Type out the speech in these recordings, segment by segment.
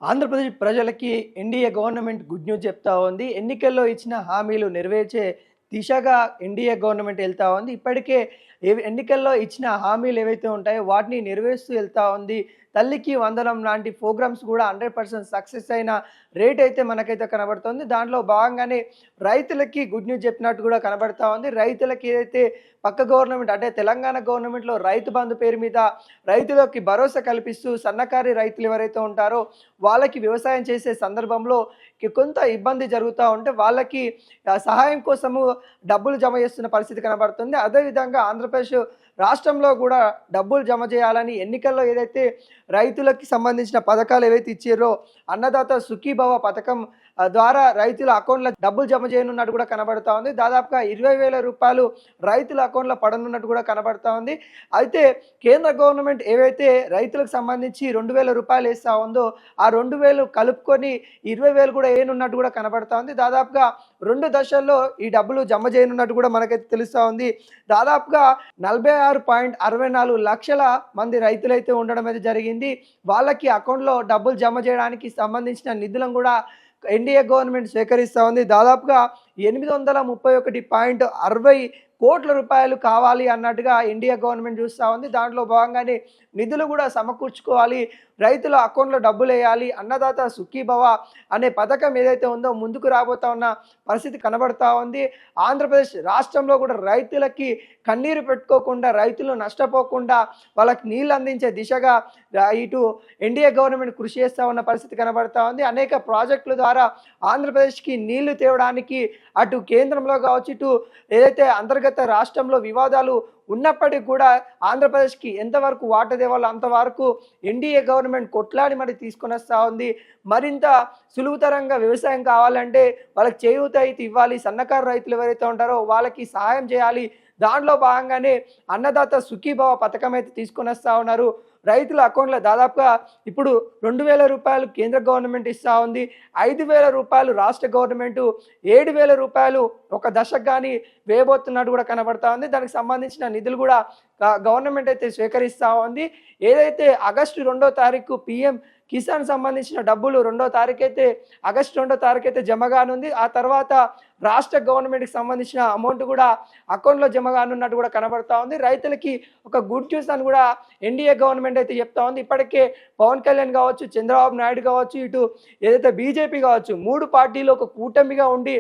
ఆంధ్రప్రదేశ్ ప్రజలకి NDA government good news చెప్తా ఉంది. ఎన్నికల్లో ఇచ్చిన హామీలు నెరవేర్చే దిశగా ఎన్డీఏ గవర్నమెంట్ వెళ్తా ఉంది. ఇప్పటికే ఎన్నికల్లో ఇచ్చిన హామీలు ఏవైతే ఉంటాయో వాటిని నెరవేరుస్తూ వెళ్తా ఉంది. తల్లికి వందనం లాంటి ప్రోగ్రామ్స్ కూడా 100% సక్సెస్ అయిన రేట్ అయితే మనకైతే కనబడుతుంది. దాంట్లో భాగంగానే రైతులకి గుడ్ న్యూస్ చెప్పినట్టు కూడా కనబడతా ఉంది. రైతులకి ఏదైతే పక్క గవర్నమెంట్ అంటే తెలంగాణ గవర్నమెంట్‌లో రైతు బంధు పేరు మీద రైతులకి భరోసా కల్పిస్తూ సన్నకారు రైతులు ఎవరైతే ఉంటారో వాళ్ళకి వ్యవసాయం చేసే సందర్భంలో కొంత ఇబ్బంది జరుగుతూ ఉంటే వాళ్ళకి సహాయం కోసము డబ్బులు జమ చేస్తున్న పరిస్థితి కనబడుతుంది. అదేవిధంగా ఆంధ్రప్రదేశ్ రాష్ట్రంలో కూడా డబ్బులు జమ చేయాలని ఎన్నికల్లో ఏదైతే రైతులకి సంబంధించిన పథకాలు ఏవైతే ఇచ్చారో అన్నదాత సుఖీభవ పథకం ద్వారా రైతుల అకౌంట్లో డబ్బులు జమ చేయనున్నట్టు కూడా కనబడతా ఉంది. దాదాపుగా 20,000 రూపాయలు రైతుల అకౌంట్లో పడనున్నట్టు కూడా కనబడతా ఉంది. అయితే కేంద్ర గవర్నమెంట్ ఏవైతే రైతులకు సంబంధించి 2,000 రూపాయలు వేస్తూ ఉందో ఆ 2,000 కలుపుకొని 20,000 కూడా వేయనున్నట్టు కూడా కనబడతా ఉంది. దాదాపుగా 2 దశల్లో ఈ డబ్బులు జమ చేయనున్నట్టు కూడా మనకైతే తెలుస్తూ ఉంది. దాదాపుగా 46.64 లక్షల మంది రైతులైతే ఉండడం అయితే జరిగింది. వాళ్ళకి అకౌంట్లో డబ్బులు జమ చేయడానికి సంబంధించిన నిధులను కూడా ఎన్డీఏ గవర్నమెంట్ స్వీకరిస్తూ ఉంది. దాదాపుగా 831.60 కోట్ల రూపాయలు కావాలి అన్నట్టుగా ఎన్డీఏ గవర్నమెంట్ చూస్తూ ఉంది. దాంట్లో భాగంగానే నిధులు కూడా సమకూర్చుకోవాలి, రైతుల అకౌంట్లో డబ్బులు వేయాలి, అన్నదాత సుఖీభవ అనే పథకం ఏదైతే ఉందో ముందుకు రాబోతా ఉన్న పరిస్థితి కనబడతా ఉంది. ఆంధ్రప్రదేశ్ రాష్ట్రంలో కూడా రైతులకి కన్నీరు పెట్టుకోకుండా, రైతులు నష్టపోకుండా వాళ్ళకి నీళ్ళు అందించే దిశగా ఇటు ఎన్డీఏ గవర్నమెంట్ కృషి చేస్తూ ఉన్న పరిస్థితి కనబడతా ఉంది. అనేక ప్రాజెక్టుల ద్వారా ఆంధ్రప్రదేశ్కి నీళ్లు తేవడానికి అటు కేంద్రంలో కావచ్చు, ఇటు ఏదైతే అంతర్గత రాష్ట్రంలో వివాదాలు ఉన్నప్పటికీ కూడా ఆంధ్రప్రదేశ్కి ఎంతవరకు వాటా తేవాలో అంతవరకు ఎన్డీఏ గవర్నమెంట్ కొట్లాడి మరి తీసుకొని వస్తూ ఉంది. మరింత సులువుతరంగా వ్యవసాయం కావాలంటే వాళ్ళకి చేయూత అయితే ఇవ్వాలి, సన్నకారు రైతులు ఎవరైతే ఉంటారో వాళ్ళకి సహాయం చేయాలి. దాంట్లో భాగంగానే అన్నదాత సుఖీభవ పథకం అయితే తీసుకొని వస్తూ ఉన్నారు. రైతుల అకౌంట్లో దాదాపుగా ఇప్పుడు 2,000 రూపాయలు కేంద్ర గవర్నమెంట్ ఇస్తూ ఉంది, 5,000 రూపాయలు రాష్ట్ర గవర్నమెంట్, 7,000 రూపాయలు ఒక దశకు కానీ వేయబోతున్నట్టు కూడా కనబడతా ఉంది. దానికి సంబంధించిన నిధులు కూడా గవర్నమెంట్ అయితే స్వీకరిస్తూ ఉంది. ఏదైతే ఆగస్టు 2వ తారీఖు పిఎం కిసాన్ సంబంధించిన డబ్బులు ఆగస్టు 2వ తారీఖు అయితే జమ కానుంది. ఆ తర్వాత రాష్ట్ర గవర్నమెంట్కి సంబంధించిన అమౌంట్ కూడా అకౌంట్లో జమ కానున్నట్టు కూడా కనబడతా ఉంది. రైతులకి ఒక గుడ్ న్యూస్ అని కూడా ఎన్డీఏ గవర్నమెంట్ అయితే చెప్తా ఉంది. ఇప్పటికే పవన్ కళ్యాణ్ కావచ్చు, చంద్రబాబు నాయుడు కావచ్చు, ఇటు ఏదైతే బీజేపీ కావచ్చు, 3 పార్టీలు ఒక కూటమిగా ఉండి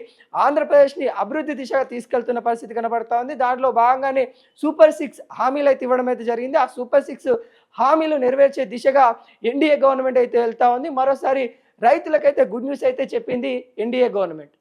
ఆంధ్రప్రదేశ్ని అభివృద్ధి దిశగా తీసుకెళ్తున్న పరిస్థితి కనబడతా ఉంది. దాంట్లో భాగంగానే సూపర్ 6 హామీలు అయితే ఇవ్వడం అయితే జరిగింది. ఆ సూపర్ 6 హామీలు నెరవేర్చే దిశగా ఎన్డీఏ గవర్నమెంట్ అయితే వెళ్తా ఉంది. మరోసారి రైతులకైతే గుడ్ న్యూస్ అయితే చెప్పింది ఎన్డీఏ గవర్నమెంట్.